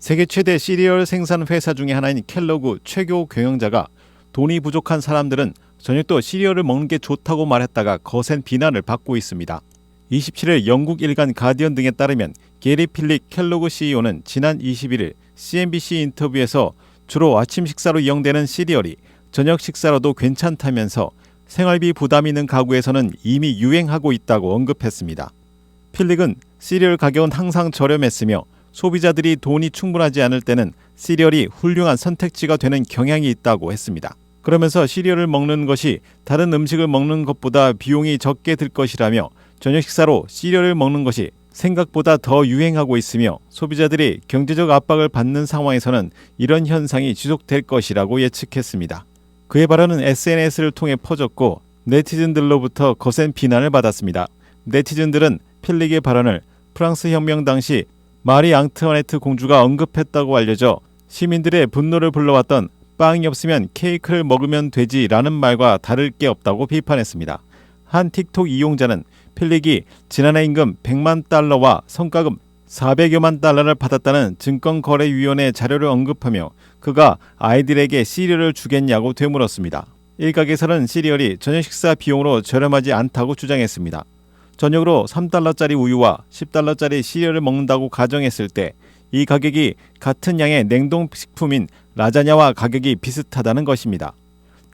세계 최대 시리얼 생산 회사 중의 하나인 켈로그 최고 경영자가 돈이 부족한 사람들은 저녁도 시리얼을 먹는 게 좋다고 말했다가 거센 비난을 받고 있습니다. 27일 영국 일간 가디언 등에 따르면 게리 필릭 켈로그 CEO는 지난 21일 CNBC 인터뷰에서 주로 아침 식사로 이용되는 시리얼이 저녁 식사로도 괜찮다면서 생활비 부담이 있는 가구에서는 이미 유행하고 있다고 언급했습니다. 필릭은 시리얼 가격은 항상 저렴했으며 소비자들이 돈이 충분하지 않을 때는 시리얼이 훌륭한 선택지가 되는 경향이 있다고 했습니다. 그러면서 시리얼을 먹는 것이 다른 음식을 먹는 것보다 비용이 적게 들 것이라며 저녁 식사로 시리얼을 먹는 것이 생각보다 더 유행하고 있으며 소비자들이 경제적 압박을 받는 상황에서는 이런 현상이 지속될 것이라고 예측했습니다. 그의 발언은 SNS를 통해 퍼졌고 네티즌들로부터 거센 비난을 받았습니다. 네티즌들은 필릭의 발언을 프랑스 혁명 당시 마리 앙트와네트 공주가 언급했다고 알려져 시민들의 분노를 불러왔던 빵이 없으면 케이크를 먹으면 되지라는 말과 다를 게 없다고 비판했습니다. 한 틱톡 이용자는 필릭이 지난해 임금 100만 달러와 성과금 400여만 달러를 받았다는 증권거래위원회 자료를 언급하며 그가 아이들에게 시리얼을 주겠냐고 되물었습니다. 일각에서는 시리얼이 저녁 식사 비용으로 저렴하지 않다고 주장했습니다. 저녁으로 3달러짜리 우유와 10달러짜리 시리얼을 먹는다고 가정했을 때 이 가격이 같은 양의 냉동식품인 라자냐와 가격이 비슷하다는 것입니다.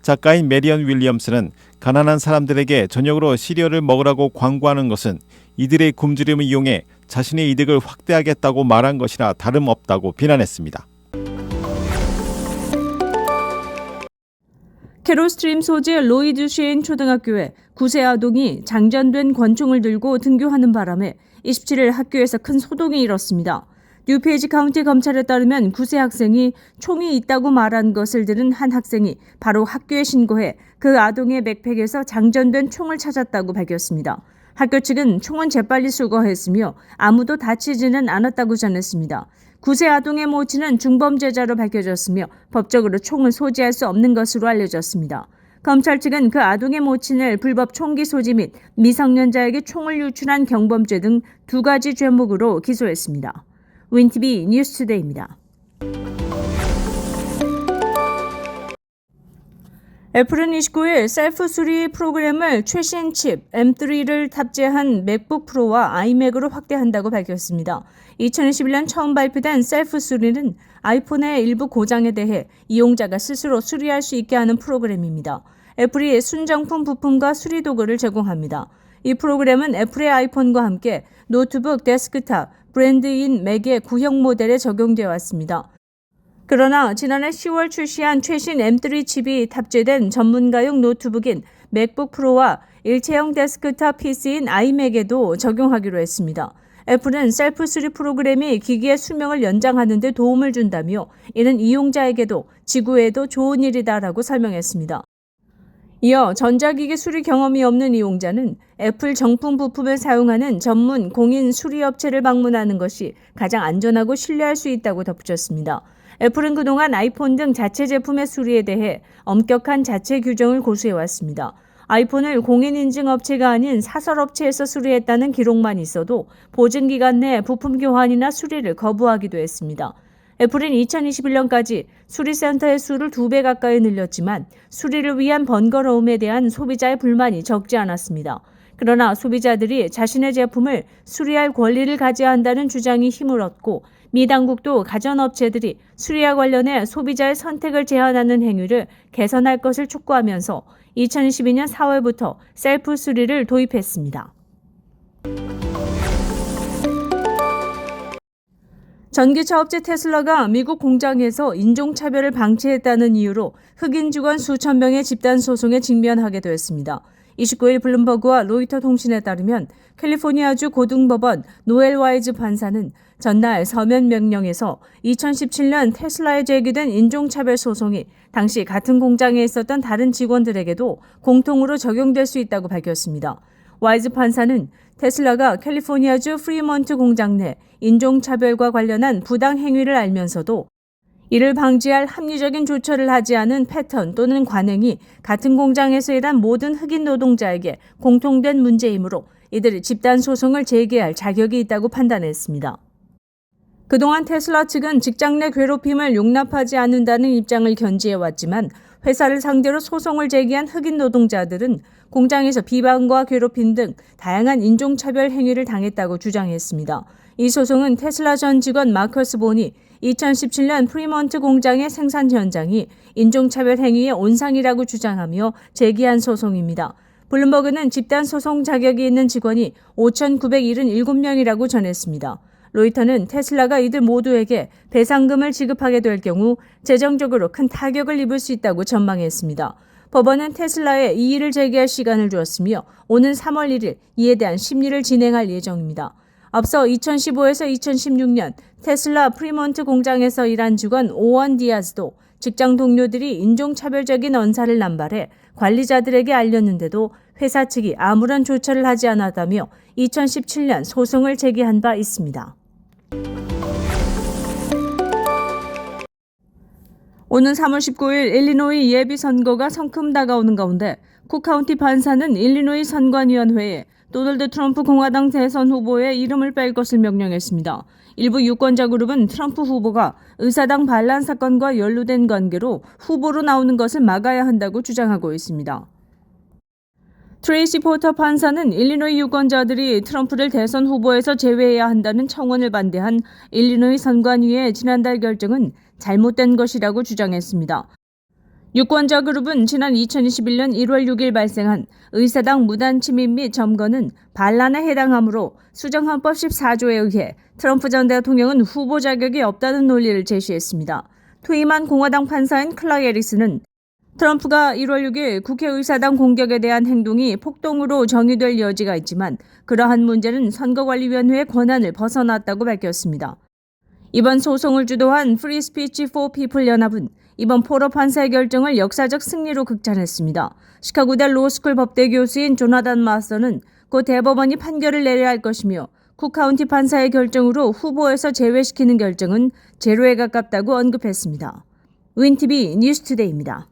작가인 메리언 윌리엄스는 가난한 사람들에게 저녁으로 시리얼을 먹으라고 광고하는 것은 이들의 굶주림을 이용해 자신의 이득을 확대하겠다고 말한 것이나 다름없다고 비난했습니다. 캐롤 스트림 소재 로이드 쉐인 초등학교에 9세 아동이 장전된 권총을 들고 등교하는 바람에 27일 학교에서 큰 소동이 일었습니다. 뉴페이지 카운티 검찰에 따르면 9세 학생이 총이 있다고 말한 것을 들은 한 학생이 바로 학교에 신고해 그 아동의 백팩에서 장전된 총을 찾았다고 밝혔습니다. 학교 측은 총은 재빨리 수거했으며 아무도 다치지는 않았다고 전했습니다. 9세 아동의 모친은 중범죄자로 밝혀졌으며 법적으로 총을 소지할 수 없는 것으로 알려졌습니다. 검찰 측은 그 아동의 모친을 불법 총기 소지 및 미성년자에게 총을 유출한 경범죄 등 2가지 죄목으로 기소했습니다. 윈티비 뉴스투데이입니다. 애플은 29일 셀프 수리 프로그램을 최신 칩 M3를 탑재한 맥북 프로와 아이맥으로 확대한다고 밝혔습니다. 2021년 처음 발표된 셀프 수리는 아이폰의 일부 고장에 대해 이용자가 스스로 수리할 수 있게 하는 프로그램입니다. 애플이 순정품 부품과 수리 도구를 제공합니다. 이 프로그램은 애플의 아이폰과 함께 노트북, 데스크탑, 브랜드인 맥의 구형 모델에 적용되어 왔습니다. 그러나 지난해 10월 출시한 최신 M3 칩이 탑재된 전문가용 노트북인 맥북 프로와 일체형 데스크탑 PC인 아이맥에도 적용하기로 했습니다. 애플은 셀프 수리 프로그램이 기기의 수명을 연장하는 데 도움을 준다며 이는 이용자에게도 지구에도 좋은 일이다라고 설명했습니다. 이어 전자기기 수리 경험이 없는 이용자는 애플 정품 부품을 사용하는 전문 공인 수리업체를 방문하는 것이 가장 안전하고 신뢰할 수 있다고 덧붙였습니다. 애플은 그동안 아이폰 등 자체 제품의 수리에 대해 엄격한 자체 규정을 고수해왔습니다. 아이폰을 공인인증 업체가 아닌 사설업체에서 수리했다는 기록만 있어도 보증기간 내 부품 교환이나 수리를 거부하기도 했습니다. 애플은 2021년까지 수리센터의 수를 2배 가까이 늘렸지만 수리를 위한 번거로움에 대한 소비자의 불만이 적지 않았습니다. 그러나 소비자들이 자신의 제품을 수리할 권리를 가져야 한다는 주장이 힘을 얻고 미 당국도 가전업체들이 수리와 관련해 소비자의 선택을 제한하는 행위를 개선할 것을 촉구하면서 2022년 4월부터 셀프 수리를 도입했습니다. 전기차 업체 테슬라가 미국 공장에서 인종차별을 방치했다는 이유로 흑인 직원 수천 명의 집단 소송에 직면하게 되었습니다. 29일 블룸버그와 로이터 통신에 따르면 캘리포니아주 고등법원 노엘 와이즈 판사는 전날 서면 명령에서 2017년 테슬라에 제기된 인종차별 소송이 당시 같은 공장에 있었던 다른 직원들에게도 공통으로 적용될 수 있다고 밝혔습니다. 와이즈 판사는 테슬라가 캘리포니아주 프리먼트 공장 내 인종차별과 관련한 부당 행위를 알면서도 이를 방지할 합리적인 조처를 하지 않은 패턴 또는 관행이 같은 공장에서 일한 모든 흑인 노동자에게 공통된 문제이므로 이들이 집단 소송을 제기할 자격이 있다고 판단했습니다. 그동안 테슬라 측은 직장 내 괴롭힘을 용납하지 않는다는 입장을 견지해왔지만 회사를 상대로 소송을 제기한 흑인 노동자들은 공장에서 비방과 괴롭힘 등 다양한 인종차별 행위를 당했다고 주장했습니다. 이 소송은 테슬라 전 직원 마커스 본이 2017년 프리먼트 공장의 생산 현장이 인종차별 행위의 온상이라고 주장하며 제기한 소송입니다. 블룸버그는 집단 소송 자격이 있는 직원이 5,977명이라고 전했습니다. 로이터는 테슬라가 이들 모두에게 배상금을 지급하게 될 경우 재정적으로 큰 타격을 입을 수 있다고 전망했습니다. 법원은 테슬라에 이의를 제기할 시간을 주었으며 오는 3월 1일 이에 대한 심리를 진행할 예정입니다. 앞서 2015에서 2016년 테슬라 프리먼트 공장에서 일한 직원 오원 디아즈도 직장 동료들이 인종차별적인 언사를 남발해 관리자들에게 알렸는데도 회사 측이 아무런 조처를 하지 않았다며 2017년 소송을 제기한 바 있습니다. 오는 3월 19일 일리노이 예비선거가 성큼 다가오는 가운데 쿡카운티 판사는 일리노이 선관위원회에 도널드 트럼프 공화당 대선 후보의 이름을 뺄 것을 명령했습니다. 일부 유권자 그룹은 트럼프 후보가 의사당 반란 사건과 연루된 관계로 후보로 나오는 것을 막아야 한다고 주장하고 있습니다. 트레이시 포터 판사는 일리노이 유권자들이 트럼프를 대선 후보에서 제외해야 한다는 청원을 반대한 일리노이 선관위의 지난달 결정은 잘못된 것이라고 주장했습니다. 유권자 그룹은 지난 2021년 1월 6일 발생한 의사당 무단 침입 및 점거는 반란에 해당하므로 수정헌법 14조에 의해 트럼프 전 대통령은 후보 자격이 없다는 논리를 제시했습니다. 퇴임한 공화당 판사인 클라 에릭스는 트럼프가 1월 6일 국회의사당 공격에 대한 행동이 폭동으로 정의될 여지가 있지만 그러한 문제는 선거관리위원회의 권한을 벗어났다고 밝혔습니다. 이번 소송을 주도한 Free Speech for People 연합은 이번 포러 판사의 결정을 역사적 승리로 극찬했습니다. 시카고대 로스쿨 법대 교수인 조나단 마서는 곧 대법원이 판결을 내려야 할 것이며 쿡카운티 판사의 결정으로 후보에서 제외시키는 결정은 제로에 가깝다고 언급했습니다. 윈TV 뉴스투데이입니다.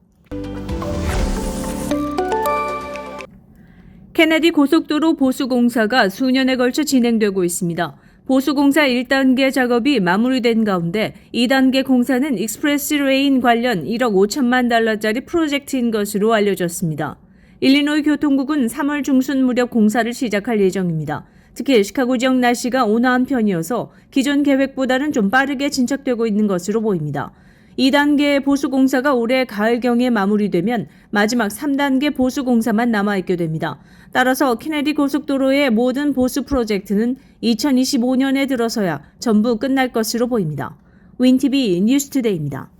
케네디 고속도로 보수공사가 수년에 걸쳐 진행되고 있습니다. 보수공사 1단계 작업이 마무리된 가운데 2단계 공사는 익스프레스 레인 관련 1억 5천만 달러짜리 프로젝트인 것으로 알려졌습니다. 일리노이 교통국은 3월 중순 무렵 공사를 시작할 예정입니다. 특히 시카고 지역 날씨가 온화한 편이어서 기존 계획보다는 좀 빠르게 진척되고 있는 것으로 보입니다. 2단계 보수공사가 올해 가을경에 마무리되면 마지막 3단계 보수공사만 남아있게 됩니다. 따라서 케네디 고속도로의 모든 보수 프로젝트는 2025년에 들어서야 전부 끝날 것으로 보입니다. 윈TV 뉴스투데이입니다.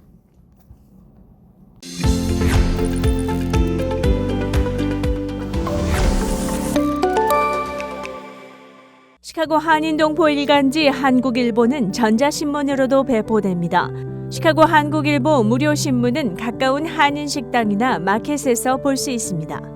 시카고 한인동포 일간지 한국일보는 전자신문으로도 배포됩니다. 시카고 한국일보 무료 신문은 가까운 한인식당이나 마켓에서 볼 수 있습니다.